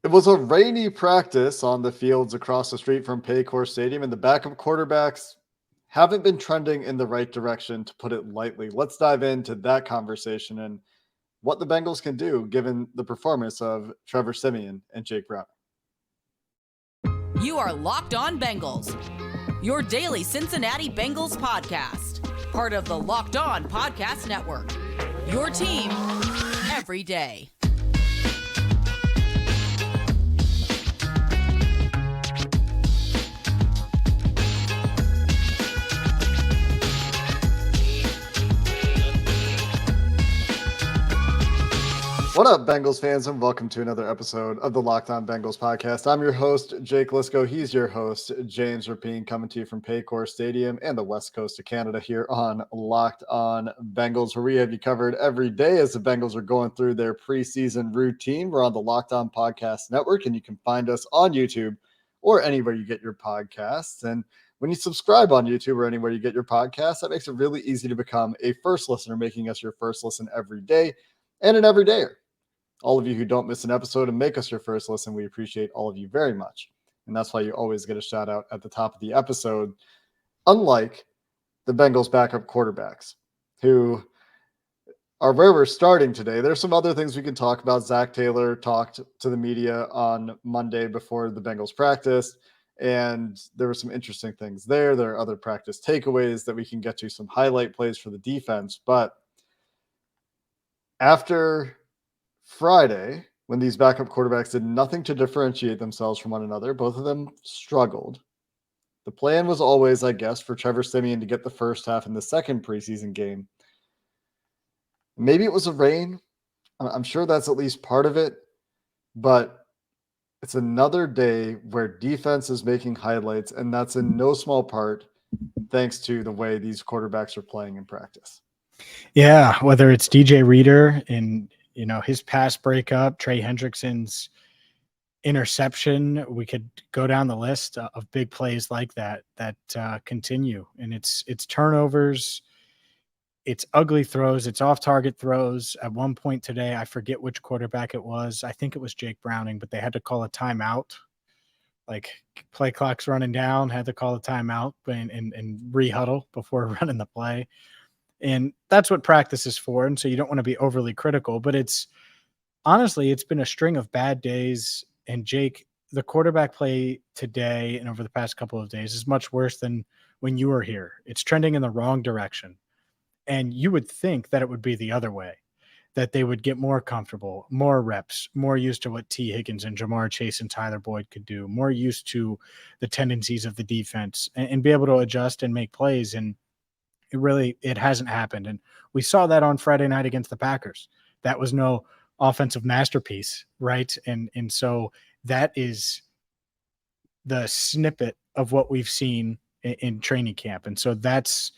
It was a rainy practice on the fields across the street from Paycor Stadium, and the backup quarterbacks haven't been trending in the right direction, to put it lightly. Let's dive into that conversation and what the Bengals can do given the performance of Trevor Siemian and Jake Brown. You are Locked On Bengals, your daily Cincinnati Bengals podcast, part of the Locked On Podcast Network, your team every day. What up, Bengals fans, and welcome to another episode of the Locked On Bengals podcast. I'm your host, Jake Lisco. He's your host, James Rapine, coming to you from Paycor Stadium and the west coast of Canada here on Locked On Bengals, where we have you covered every day as the Bengals are going through their preseason routine. We're on the Locked On Podcast Network, and you can find us on YouTube or anywhere you get your podcasts. And when you subscribe on YouTube or anywhere you get your podcasts, that makes it really easy to become a first listener, making us your first listen every day and an everydayer. All of you who don't miss an episode and make us your first listen, we appreciate all of you very much. And that's why you always get a shout out at the top of the episode, unlike the Bengals backup quarterbacks who are where we're starting today. There's some other things we can talk about. Zach Taylor talked to the media on Monday before the Bengals practiced, and there were some interesting things there. There are other practice takeaways that we can get to, some highlight plays for the defense. But after Friday, when these backup quarterbacks did nothing to differentiate themselves from one another, both of them struggled. The plan was always, I guess, for Trevor Siemian to get the first half in the second preseason game. Maybe it was a rain. I'm sure that's at least part of it, but it's another day where defense is making highlights, and that's in no small part thanks to the way these quarterbacks are playing in practice. Yeah, whether it's DJ Reader and his pass breakup, Trey Hendrickson's interception, we could go down the list of big plays like that continue. And it's turnovers, it's ugly throws, it's off-target throws. At one point today, I forget which quarterback it was. I think it was Jake Browning, but they had to call a timeout. Like, play clock's running down, had to call a timeout and re-huddle before running the play. And that's what practice is for. And so you don't want to be overly critical, but it's been a string of bad days. And Jake, the quarterback play today and over the past couple of days is much worse than when you were here. It's trending in the wrong direction. And you would think that it would be the other way, that they would get more comfortable, more reps, more used to what Tee Higgins and Jamar Chase and Tyler Boyd could do, more used to the tendencies of the defense and be able to adjust and make plays. And it hasn't happened. And we saw that on Friday night against the Packers. That was no offensive masterpiece, right? And so that is the snippet of what we've seen in training camp. And so that's,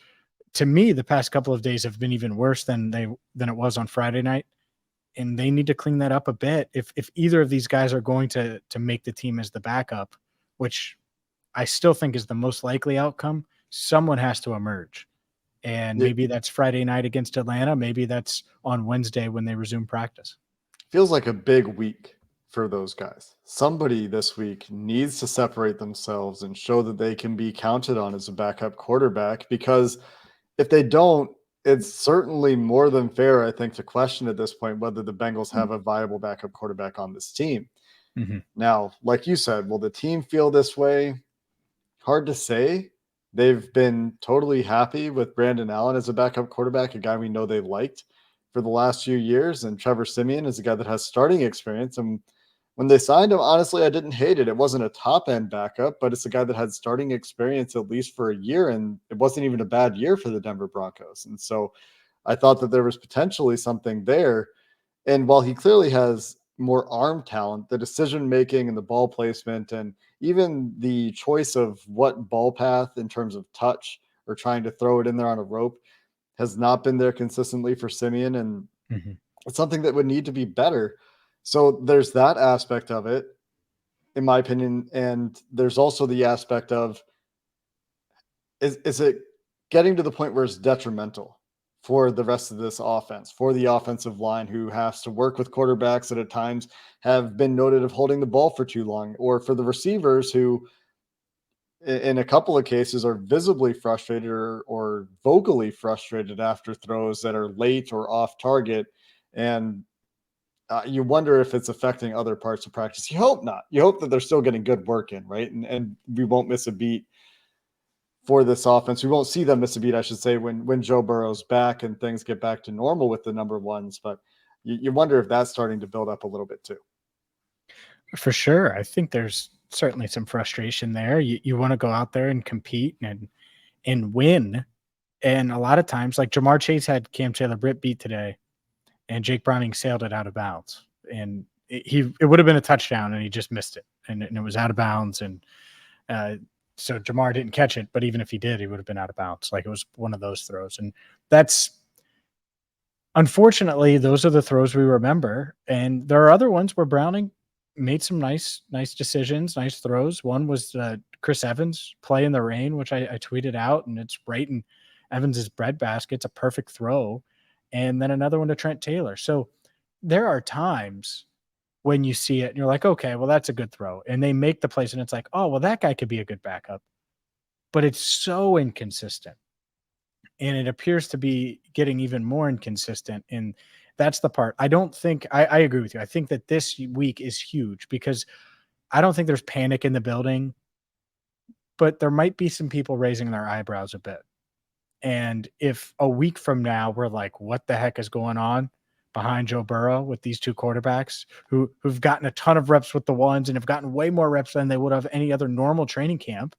to me, the past couple of days have been even worse than it was on Friday night. And they need to clean that up a bit. If either of these guys are going to make the team as the backup, which I still think is the most likely outcome, someone has to emerge. And maybe that's Friday night against Atlanta. Maybe that's on Wednesday when they resume practice. Feels like a big week for those guys. Somebody this week needs to separate themselves and show that they can be counted on as a backup quarterback, because if they don't, it's certainly more than fair, I think, to question at this point whether the Bengals have a viable backup quarterback on this team. Mm-hmm. Now, like you said, will the team feel this way? Hard to say. They've been totally happy with Brandon Allen as a backup quarterback, a guy we know they liked for the last few years. And Trevor Siemian is a guy that has starting experience. And when they signed him, honestly, I didn't hate it. It wasn't a top-end backup, but it's a guy that had starting experience at least for a year, and it wasn't even a bad year for the Denver Broncos. And so I thought that there was potentially something there. And while he clearly has more arm talent, the decision-making and the ball placement and even the choice of what ball path in terms of touch or trying to throw it in there on a rope has not been there consistently for Siemian. And it's something that would need to be better. So there's that aspect of it, in my opinion. And there's also the aspect of, is it getting to the point where it's detrimental for the rest of this offense, for the offensive line who has to work with quarterbacks that at times have been noted of holding the ball for too long, or for the receivers who, in a couple of cases, are visibly frustrated or vocally frustrated after throws that are late or off target. And you wonder if it's affecting other parts of practice. You hope not. You hope that they're still getting good work in, right? And we won't miss a beat for this offense. We won't see them miss a beat, I should say, when Joe Burrow's back and things get back to normal with the number ones. But you wonder if that's starting to build up a little bit too. For sure. I think there's certainly some frustration there. You want to go out there and compete and win. And a lot of times, like Jamar Chase had Cam Taylor-Britt beat today, and Jake Browning sailed it out of bounds. And it would have been a touchdown, and he just missed it. And it was out of bounds. And so Jamar didn't catch it, but even if he did, he would have been out of bounds. Like, it was one of those throws. And that's, unfortunately, those are the throws we remember. And there are other ones where Browning made some nice decisions, nice throws. One was Chris Evans play in the rain, which I tweeted out, and it's right in Evans's breadbasket. It's a perfect throw. And then another one to Trent Taylor. So there are times when you see it and you're like, okay, well, that's a good throw. And they make the plays and it's like, oh, well, that guy could be a good backup. But it's so inconsistent. And it appears to be getting even more inconsistent. And that's the part. I don't think I agree with you. I think that this week is huge because I don't think there's panic in the building, but there might be some people raising their eyebrows a bit. And if a week from now we're like, what the heck is going on behind Joe Burrow with these two quarterbacks who've gotten a ton of reps with the ones and have gotten way more reps than they would have any other normal training camp,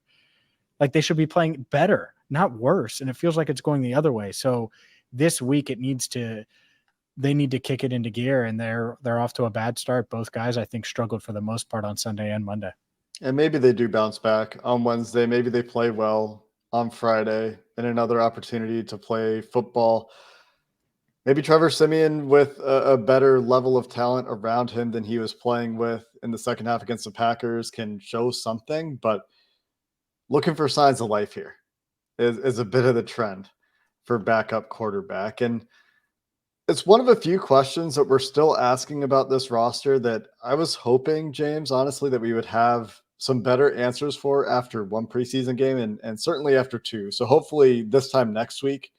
like they should be playing better, not worse. And it feels like it's going the other way. So this week they need to kick it into gear, and they're off to a bad start. Both guys, I think, struggled for the most part on Sunday and Monday. And maybe they do bounce back on Wednesday. Maybe they play well on Friday and another opportunity to play football. Maybe Trevor Siemian with a better level of talent around him than he was playing with in the second half against the Packers can show something, but looking for signs of life here is a bit of the trend for backup quarterback. And it's one of a few questions that we're still asking about this roster that I was hoping, James, honestly, that we would have some better answers for after one preseason game and certainly after two. So hopefully this time next week,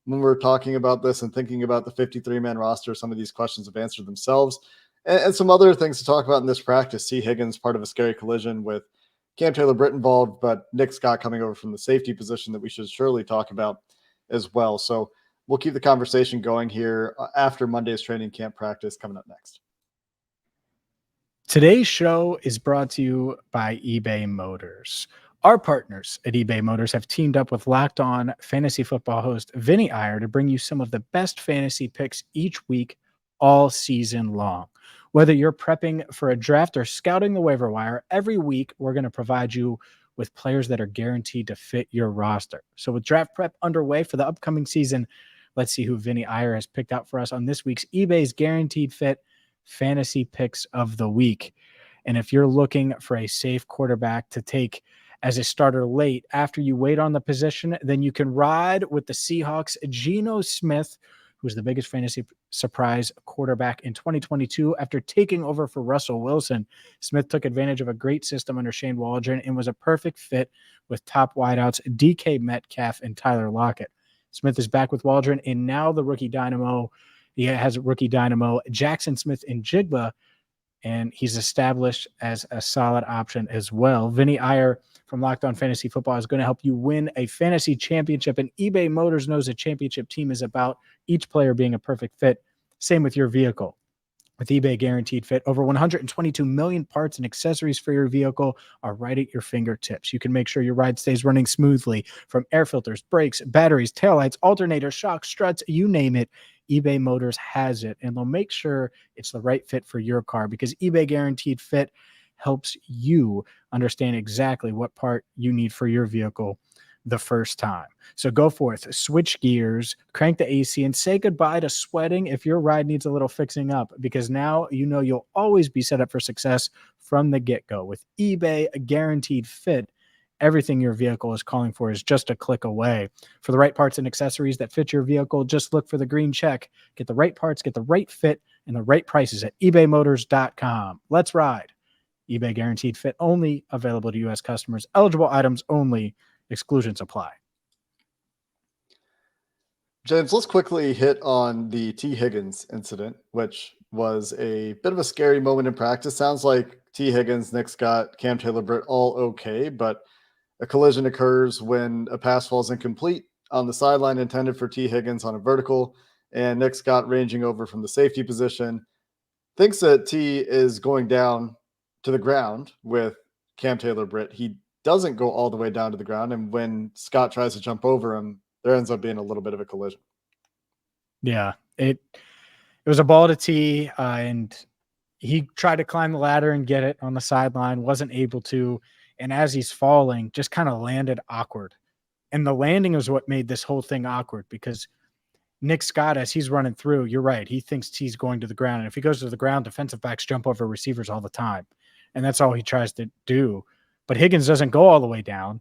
when we're talking about this and thinking about the 53-man roster, some of these questions have answered themselves. And some other things to talk about in this practice. Tee Higgins, part of a scary collision with Cam Taylor-Britt involved, but Nick Scott coming over from the safety position that we should surely talk about as well. So we'll keep the conversation going here after Monday's training camp practice coming up next. Today's show is brought to you by eBay Motors. Our partners at eBay Motors have teamed up with Locked On Fantasy Football host Vinny Iyer to bring you some of the best fantasy picks each week, all season long. Whether you're prepping for a draft or scouting the waiver wire, every week we're going to provide you with players that are guaranteed to fit your roster. So with draft prep underway for the upcoming season, let's see who Vinny Iyer has picked out for us on this week's eBay's Guaranteed Fit Fantasy Picks of the Week. And if you're looking for a safe quarterback to take as a starter late after you wait on the position, then you can ride with the Seahawks' Geno Smith, who's the biggest fantasy surprise quarterback in 2022 after taking over for Russell Wilson. Smith took advantage of a great system under Shane Waldron and was a perfect fit with top wideouts DK Metcalf and Tyler Lockett. Smith is back with Waldron, and now the rookie dynamo. He has a rookie dynamo, Jackson Smith and Jigba, and he's established as a solid option as well. Vinny Iyer from Locked On Fantasy Football is going to help you win a fantasy championship, and eBay Motors knows a championship team is about each player being a perfect fit. Same with your vehicle. With eBay Guaranteed Fit, over 122 million parts and accessories for your vehicle are right at your fingertips. You can make sure your ride stays running smoothly, from air filters, brakes, batteries, taillights, alternators, shocks, struts, you name it. eBay Motors has it, and they'll make sure it's the right fit for your car, because eBay Guaranteed Fit helps you understand exactly what part you need for your vehicle the first time. So go forth, switch gears, crank the AC, and say goodbye to sweating if your ride needs a little fixing up, because now you know you'll always be set up for success from the get-go with eBay Guaranteed Fit. Everything your vehicle is calling for is just a click away. For the right parts and accessories that fit your vehicle, just look for the green check. Get the right parts, get the right fit, and the right prices at ebaymotors.com. Let's ride. eBay guaranteed fit only, available to U.S. customers, eligible items only, exclusions apply. James, let's quickly hit on the Tee Higgins incident, which was a bit of a scary moment in practice. Sounds like Tee Higgins, Nick Scott, Cam Taylor-Britt all okay, but a collision occurs when a pass falls incomplete on the sideline intended for Tee Higgins on a vertical, and Nick Scott, ranging over from the safety position, thinks that T is going down to the ground with Cam Taylor-Britt. He doesn't go all the way down to the ground, and when Scott tries to jump over him, there ends up being a little bit of a collision. Yeah, it was a ball to T, and he tried to climb the ladder and get it on the sideline, wasn't able to, and as he's falling, just kind of landed awkward. And the landing is what made this whole thing awkward, because Nick Scott, as he's running through, you're right, he thinks T's going to the ground. And if he goes to the ground, defensive backs jump over receivers all the time. And that's all he tries to do. But Higgins doesn't go all the way down.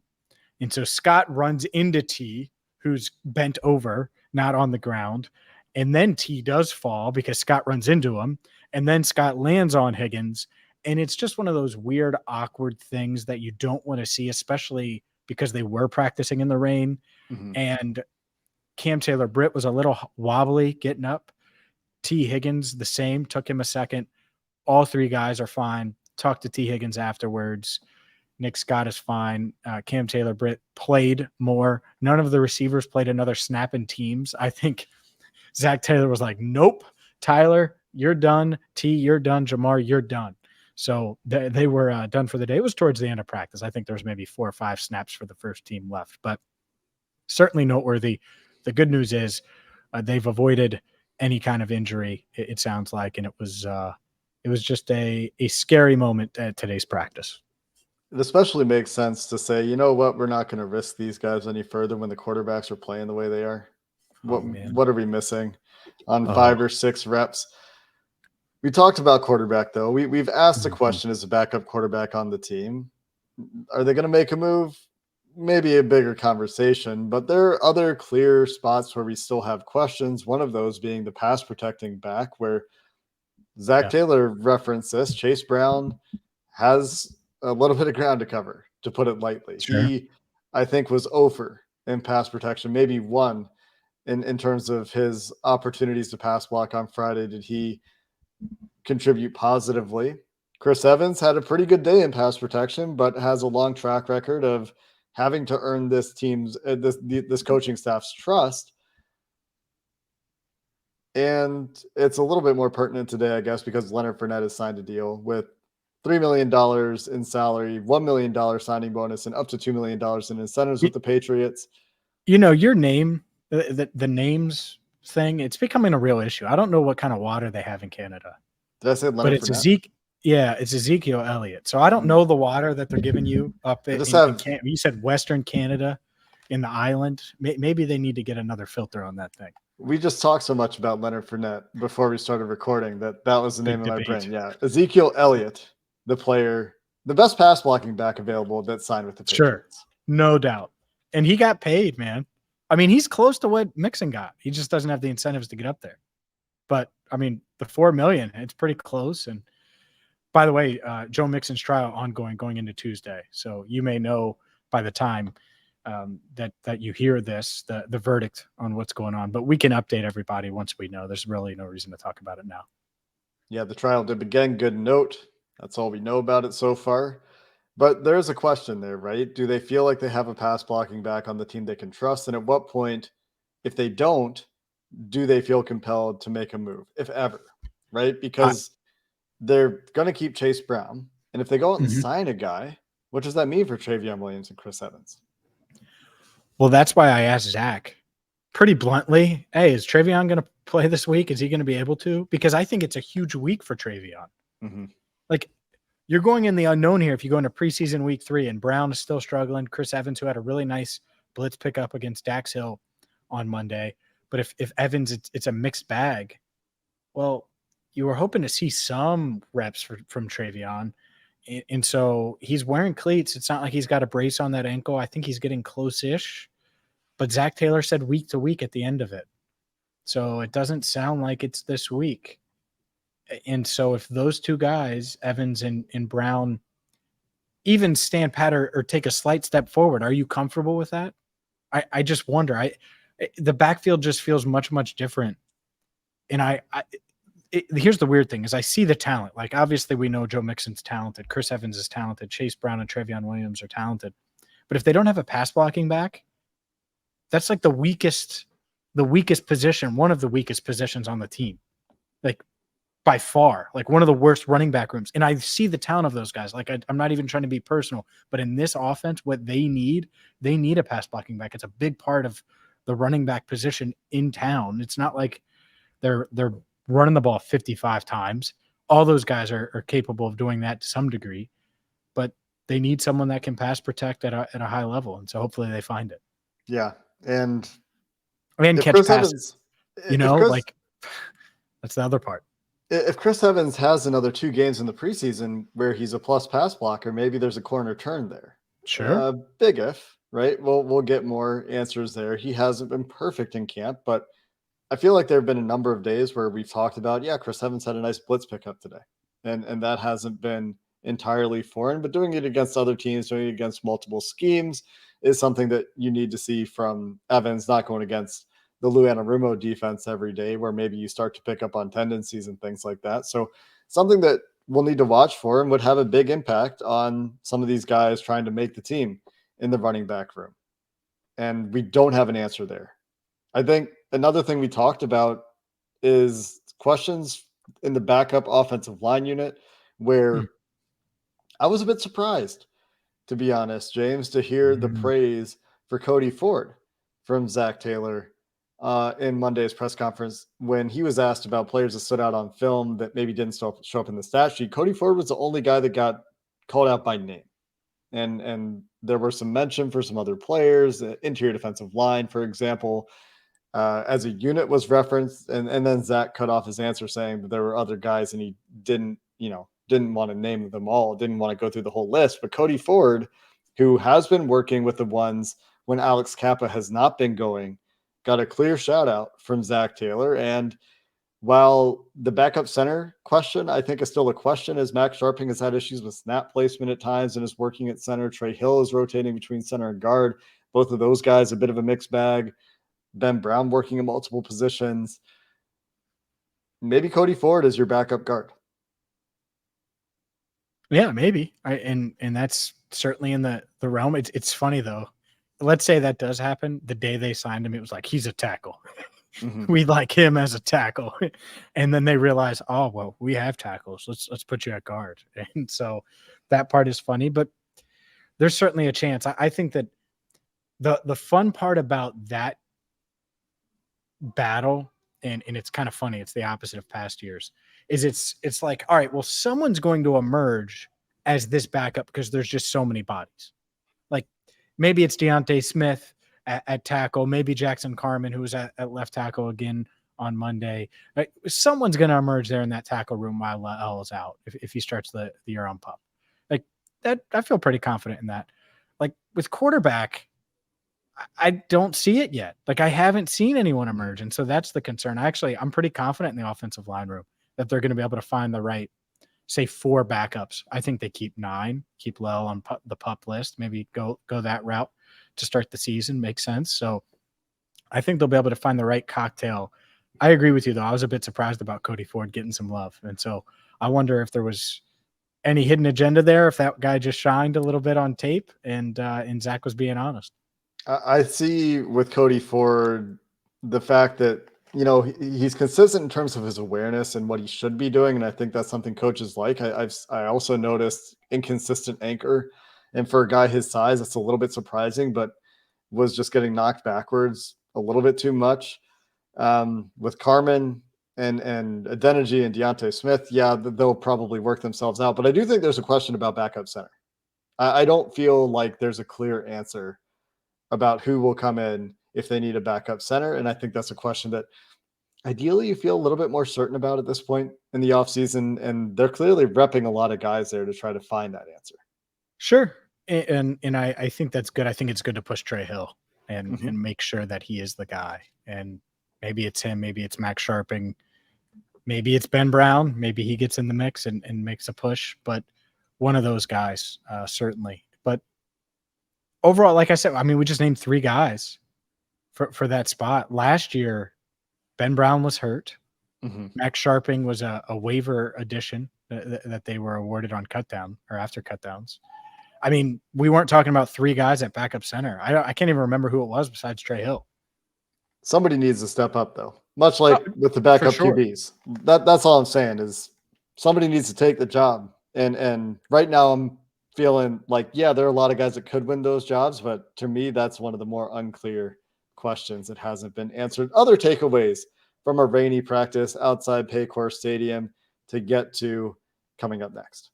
And so Scott runs into T, who's bent over, not on the ground. And then T does fall because Scott runs into him. And then Scott lands on Higgins. And it's just one of those weird, awkward things that you don't want to see, especially because they were practicing in the rain. Mm-hmm. And Cam Taylor-Britt was a little wobbly getting up. Tee Higgins, the same, took him a second. All three guys are fine. Talked to Tee Higgins afterwards. Nick Scott is fine. Cam Taylor-Britt played more. None of the receivers played another snap in teams. I think Zach Taylor was like, nope, Tyler, you're done. T, you're done. Jamar, you're done. So they were done for the day. It was towards the end of practice. I think there was maybe 4 or 5 snaps for the first team left, but certainly noteworthy. The good news is they've avoided any kind of injury, it sounds like, and it was just a scary moment at today's practice. It especially makes sense to say, you know what, we're not going to risk these guys any further when the quarterbacks are playing the way they are. What are we missing on 5 or 6 reps? We talked about quarterback, though. We've asked the question, as a backup quarterback on the team, are they going to make a move? Maybe a bigger conversation, but there are other clear spots where we still have questions. One of those being the pass protecting back, where Zach Taylor referenced this. Chase Brown has a little bit of ground to cover, to put it lightly. Sure. He, I think, was over in pass protection, maybe 1 in terms of his opportunities to pass block on Friday. Did he contribute positively? Chris Evans had a pretty good day in pass protection, but has a long track record of having to earn this team's this coaching staff's trust. And it's a little bit more pertinent today, I guess, because Leonard Fournette has signed a deal with $3 million in salary, $1 million signing bonus, and up to $2 million in incentives with the Patriots. You know, your name, the names thing, it's becoming a real issue. I don't know what kind of water they have in Canada. Did I say Leonard but it's Fournette? It's Ezekiel Elliott. So I don't know the water that they're giving you up in you said Western Canada in the island. Maybe they need to get another filter on that thing. We just talked so much about Leonard Fournette before we started recording that was the name of my brain. Yeah. Ezekiel Elliott, the player, the best pass blocking back available that signed with the Patriots. Sure. No doubt. And he got paid, man. I mean, he's close to what Mixon got. He just doesn't have the incentives to get up there. But I mean, the $4 million, it's pretty close. And by the way, Joe Mixon's trial ongoing going into Tuesday. So you may know by the time that you hear this, the verdict on what's going on. But we can update everybody once we know. There's really no reason to talk about it now. Yeah, the trial did begin. Good note. That's all we know about it so far. But there's a question there, right? Do they feel like they have a pass blocking back on the team they can trust? And at what point, if they don't, do they feel compelled to make a move, if ever, right? Because they're going to keep Chase Brown. And if they go out and sign a guy, what does that mean for Travion Williams and Chris Evans? Well, that's why I asked Zach pretty bluntly, hey, is Travion going to play this week? Is he going to be able to? Because I think it's a huge week for Travion. Like, you're going in the unknown here if you go into preseason week 3 and Brown is still struggling. Chris Evans, who had a really nice blitz pickup against Dax Hill on Monday. But if Evans, it's a mixed bag. Well, you were hoping to see some reps from Travion. And so he's wearing cleats. It's not like he's got a brace on that ankle. I think he's getting close-ish. But Zach Taylor said week to week at the end of it. So it doesn't sound like it's this week. And so if those two guys, Evans and Brown, even stand pat or take a slight step forward, are you comfortable with that? I just wonder. The backfield just feels much, much different. And here's the weird thing is I see the talent. Like, obviously we know Joe Mixon's talented. Chris Evans is talented. Chase Brown and Trevion Williams are talented. But if they don't have a pass blocking back, that's like the weakest position, one of the weakest positions on the team. Like, by far, like one of the worst running back rooms. And I see the talent of those guys. Like, I'm not even trying to be personal, but in this offense, what they need a pass blocking back. It's a big part of the running back position in town. It's not like they're running the ball 55 times. All those guys are capable of doing that to some degree, but they need someone that can pass protect at a high level. And so hopefully they find it. Yeah. And catch Chris passes, Evans, like that's the other part. If Chris Evans has another 2 games in the preseason where he's a plus pass blocker, maybe there's a corner turn there. Sure. Big if, right? We'll get more answers there. He hasn't been perfect in camp, but I feel like there have been a number of days where we've talked about, Chris Evans had a nice blitz pickup today. And that hasn't been entirely foreign, but doing it against other teams, doing it against multiple schemes is something that you need to see from Evans, not going against the Lou Anarumo defense every day, where maybe you start to pick up on tendencies and things like that. So something that we'll need to watch for and would have a big impact on some of these guys trying to make the team in the running back room. And we don't have an answer there. I think another thing we talked about is questions in the backup offensive line unit, where I was a bit surprised, to be honest, James, to hear the praise for Cody Ford from Zach Taylor in Monday's press conference when he was asked about players that stood out on film that maybe didn't show up in the stat sheet. Cody Ford was the only guy that got called out by name. And there were some mention for some other players, the interior defensive line, for example, as a unit was referenced. And then Zach cut off his answer saying that there were other guys and he didn't want to name them all, didn't want to go through the whole list. But Cody Ford, who has been working with the ones when Alex Kappa has not been going, got a clear shout out from Zach Taylor. And while the backup center question, I think, is still a question, as Max Sharping has had issues with snap placement at times and is working at center. Trey Hill is rotating between center and guard. Both of those guys, a bit of a mixed bag. Ben Brown working in multiple positions. Maybe Cody Ford is your backup guard. Yeah, maybe. And that's certainly in the realm. It's funny though. Let's say that does happen. The day they signed him, it was like, he's a tackle. Mm-hmm. We like him as a tackle. And then they realize, oh, well, we have tackles. Let's put you at guard. And so that part is funny, but there's certainly a chance. I think that the fun part about that battle, and it's kind of funny, it's the opposite of past years, is it's like, all right, well, someone's going to emerge as this backup because there's just so many bodies. Like, maybe it's Deontay Smith at tackle, maybe Jackson Carman, who was at left tackle again on Monday. Right? Someone's going to emerge there in that tackle room while L is out if he starts the year on pup. Like that, I feel pretty confident in that. Like with quarterback, I don't see it yet. Like I haven't seen anyone emerge. And so that's the concern. I'm pretty confident in the offensive line room that they're going to be able to find the right, say 4 backups. I think they keep 9, keep Lell on the pup list, maybe go that route to start the season. Makes sense. So I think they'll be able to find the right cocktail. I agree with you though. I was a bit surprised about Cody Ford getting some love. And so I wonder if there was any hidden agenda there, if that guy just shined a little bit on tape and Zach was being honest. I see with Cody Ford the fact that, he's consistent in terms of his awareness and what he should be doing. And I think that's something coaches like. I also noticed inconsistent anchor. And for a guy his size, it's a little bit surprising, but was just getting knocked backwards a little bit too much. With Carman and Adeniji and Deontay Smith, they'll probably work themselves out. But I do think there's a question about backup center. I don't feel like there's a clear answer about who will come in if they need a backup center. And I think that's a question that ideally you feel a little bit more certain about at this point in the offseason, and they're clearly repping a lot of guys there to try to find that answer. Sure. And I think that's good. I think it's good to push Trey Hill and make sure that he is the guy. And maybe it's him, maybe it's Max Sharping, maybe it's Ben Brown, maybe he gets in the mix and makes a push, but one of those guys, certainly. But overall, like I said, I mean, we just named 3 guys for that spot. Last year, Ben Brown was hurt. Max Sharping was a waiver addition that they were awarded on cutdown or after cutdowns. I mean, we weren't talking about 3 guys at backup center. I can't even remember who it was besides Trey Hill. Somebody needs to step up, though, much like with the backup QBs. That's all I'm saying is somebody needs to take the job. And right now I'm feeling like, yeah, there are a lot of guys that could win those jobs, but to me, that's one of the more unclear questions that hasn't been answered. Other takeaways from a rainy practice outside Paycor Stadium to get to coming up next.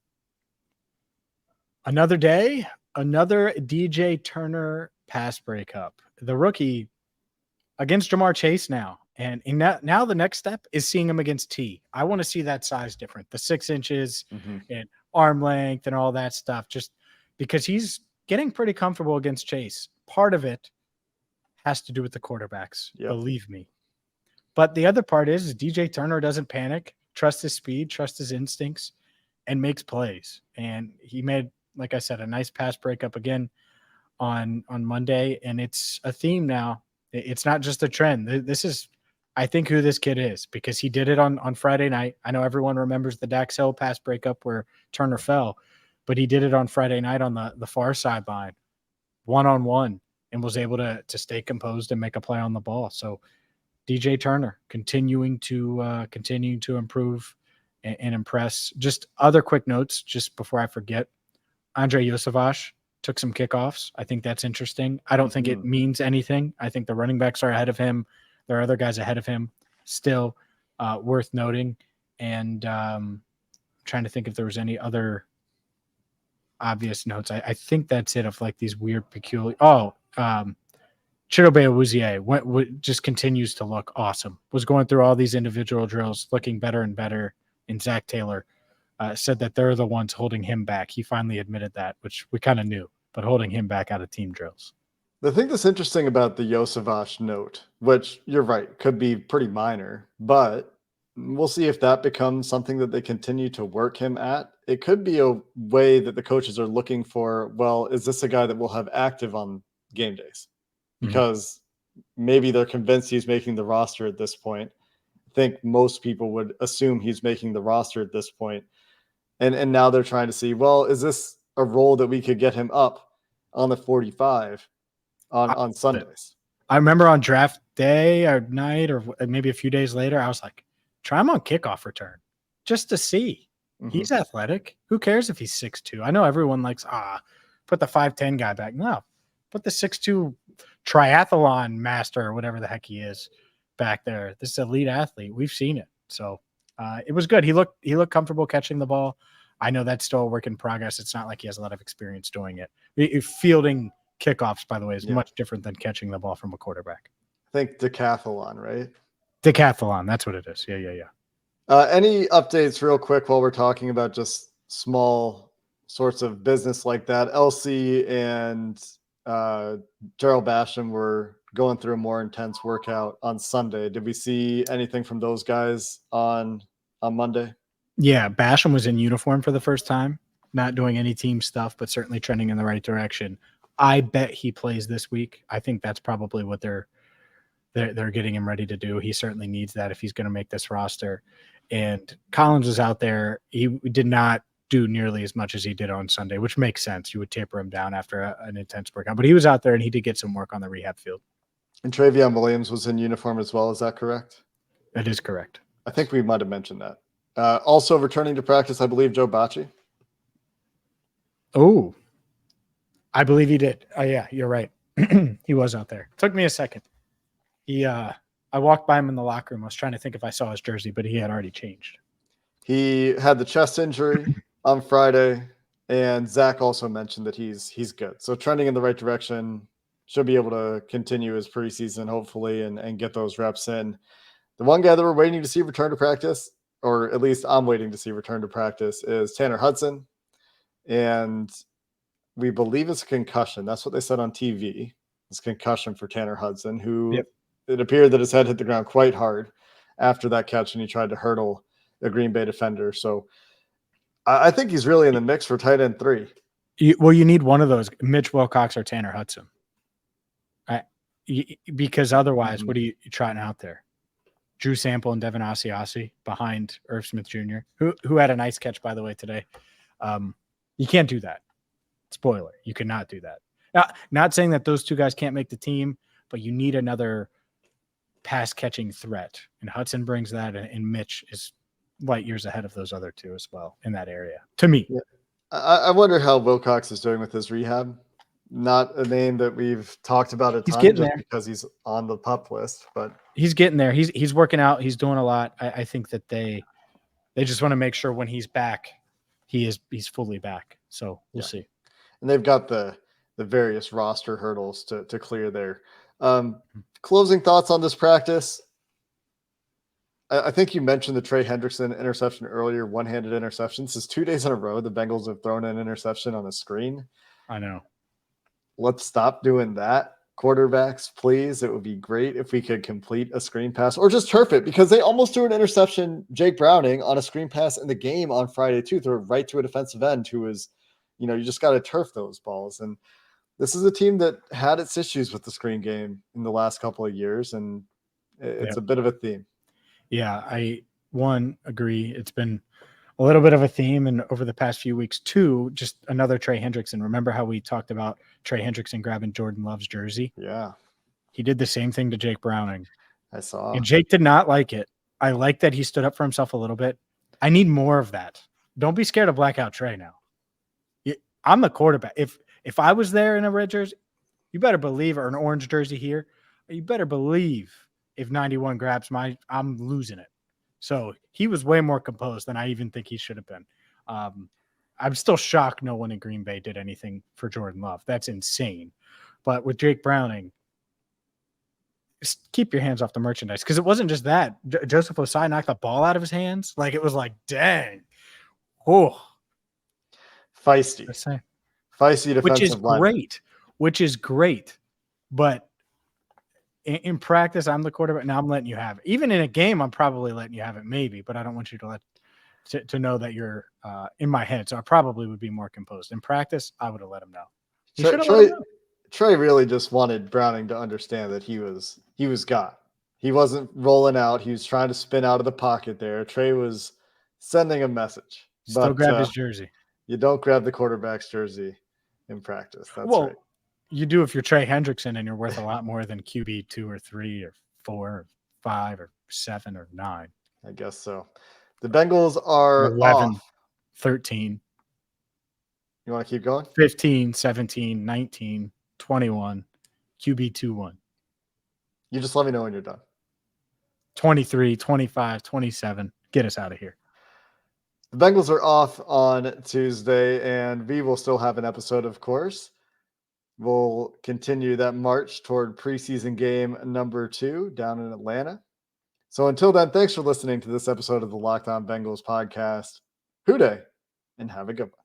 Another day, another DJ Turner pass breakup. The rookie against Jamar Chase now. And now the next step is seeing him against T. I want to see that size different, the 6 inches and arm length and all that stuff, just because he's getting pretty comfortable against Chase. Part of it has to do with the quarterbacks, believe me. But the other part is DJ Turner doesn't panic, trust his speed, trust his instincts, and makes plays. And he made, like I said, a nice pass breakup again on Monday. And it's a theme now. It's not just a trend. This is, I think, who this kid is, because he did it on Friday night. I know everyone remembers the Dax Hill pass breakup where Turner fell, but he did it on Friday night on the far sideline, one-on-one, and was able to stay composed and make a play on the ball. So DJ Turner continuing to improve and impress. Just other quick notes, just before I forget, Andre Yosavash took some kickoffs. I think that's interesting. I don't think it means anything. I think the running backs are ahead of him. There are other guys ahead of him still, worth noting. And trying to think if there was any other obvious notes. I think that's it, of like these weird, peculiar. Chidobe Awuzie just continues to look awesome. Was going through all these individual drills, looking better and better. And Zach Taylor said that they're the ones holding him back. He finally admitted that, which we kind of knew, but holding him back out of team drills. The thing that's interesting about the Yosavash note, which you're right, could be pretty minor, but we'll see if that becomes something that they continue to work him at. It could be a way that the coaches are looking for, well, is this a guy that we'll have active on game days? Because maybe they're convinced he's making the roster at this point. I think most people would assume he's making the roster at this point. And now they're trying to see, well, is this a role that we could get him up on the 45 on Sundays? I remember on draft day or night or maybe a few days later, I was like, try him on kickoff return just to see. He's athletic. Who cares if he's 6'2"? I know everyone likes, put the 5'10" guy back. No, put the 6'2" triathlon master or whatever the heck he is back there. This is an elite athlete. We've seen it. So it was good. He looked comfortable catching the ball. I know that's still a work in progress. It's not like he has a lot of experience doing it. Fielding kickoffs, by the way, is much different than catching the ball from a quarterback. I think decathlon, right? Decathlon. That's what it is. Yeah. Any updates real quick while we're talking about just small sorts of business like that? LC and Gerald Basham were going through a more intense workout on Sunday. Did we see anything from those guys on Monday? Yeah, Basham was in uniform for the first time, not doing any team stuff, but certainly trending in the right direction. I bet he plays this week. I think that's probably what they're getting him ready to do. He certainly needs that if he's going to make this roster. And Collins was out there. He did not do nearly as much as he did on Sunday, which makes sense. You would taper him down after an intense workout. But he was out there and he did get some work on the rehab field. And Travion Williams was in uniform as well. Is that correct? That is correct. I think we might have mentioned that. Also returning to practice, I believe, Joe Bacci. Oh, I believe he did. Oh, yeah, you're right. He was out there. Took me a second. I walked by him in the locker room. I was trying to think if I saw his jersey, but he had already changed. He had the chest injury on Friday, and Zach also mentioned that he's good. So trending in the right direction, should be able to continue his preseason, hopefully, and get those reps in. The one guy that we're waiting to see return to practice, or at least I'm waiting to see return to practice, is Tanner Hudson. And we believe it's a concussion. That's what they said on TV. It's concussion for Tanner Hudson, who it appeared that his head hit the ground quite hard after that catch, and he tried to hurdle a Green Bay defender. So I think he's really in the mix for tight end 3. You need one of those, Mitch Wilcox or Tanner Hudson. Because otherwise, what are you trotting out there? Drew Sample and Devin Asiasi behind Irv Smith Jr., who had a nice catch, by the way, today. You can't do that. Spoiler, you cannot do that. Now, not saying that those two guys can't make the team, but you need another pass-catching threat. And Hudson brings that, and Mitch is light years ahead of those other two as well in that area, to me. Yeah. I wonder how Wilcox is doing with his rehab. Not a name that we've talked about a ton just because he's on the PUP list, but he's getting there. He's working out. He's doing a lot. I think that they just want to make sure when he's back, he's fully back. So we'll see. And they've got the various roster hurdles to clear there. Closing thoughts on this practice. I think you mentioned the Trey Hendrickson interception earlier, one-handed interception. This is 2 days in a row the Bengals have thrown an interception on a screen. I know. Let's stop doing that. Quarterbacks, please. It would be great if we could complete a screen pass or just turf it, because they almost threw an interception, Jake Browning, on a screen pass in the game on Friday too. Threw right to a defensive end who was, you just got to turf those balls. And this is a team that had its issues with the screen game in the last couple of years, and it's a bit of a theme. Yeah, I agree. It's been a little bit of a theme, and over the past few weeks too, just another Trey Hendrickson. Remember how we talked about Trey Hendrickson grabbing Jordan Love's jersey? Yeah. He did the same thing to Jake Browning. I saw. And Jake did not like it. I like that he stood up for himself a little bit. I need more of that. Don't be scared of blackout Trey now. I'm the quarterback. If I was there in a red jersey, you better believe, or an orange jersey here, you better believe if 91 grabs I'm losing it. So he was way more composed than I even think he should have been. I'm still shocked no one in Green Bay did anything for Jordan Love. That's insane. But with Jake Browning, just keep your hands off the merchandise, because it wasn't just that. Joseph Osai knocked the ball out of his hands. Like, it was like, dang. Oh. Feisty defensive which is great. But in practice, I'm the quarterback. Now I'm letting you have it. Even in a game, I'm probably letting you have it, maybe, but I don't want you to know that you're in my head. So I probably would be more composed. In practice, I would have let him know. Trey really just wanted Browning to understand that he was God. He wasn't rolling out. He was trying to spin out of the pocket there. Trey was sending a message. Still grab his jersey. You don't grab the quarterback's jersey in practice. That's right. You do if you're Trey Hendrickson and you're worth a lot more than QB 2 or 3 or 4 or 5 or 7 or 9. I guess so. The Bengals are 11, off. 13. You want to keep going? 15, 17, 19, 21, QB 2-1. You just let me know when you're done. 23, 25, 27. Get us out of here. The Bengals are off on Tuesday, and we will still have an episode, of course. We'll continue that march toward preseason game number 2 down in Atlanta. So until then, thanks for listening to this episode of the Locked On Bengals podcast. Hoo day, and have a good one.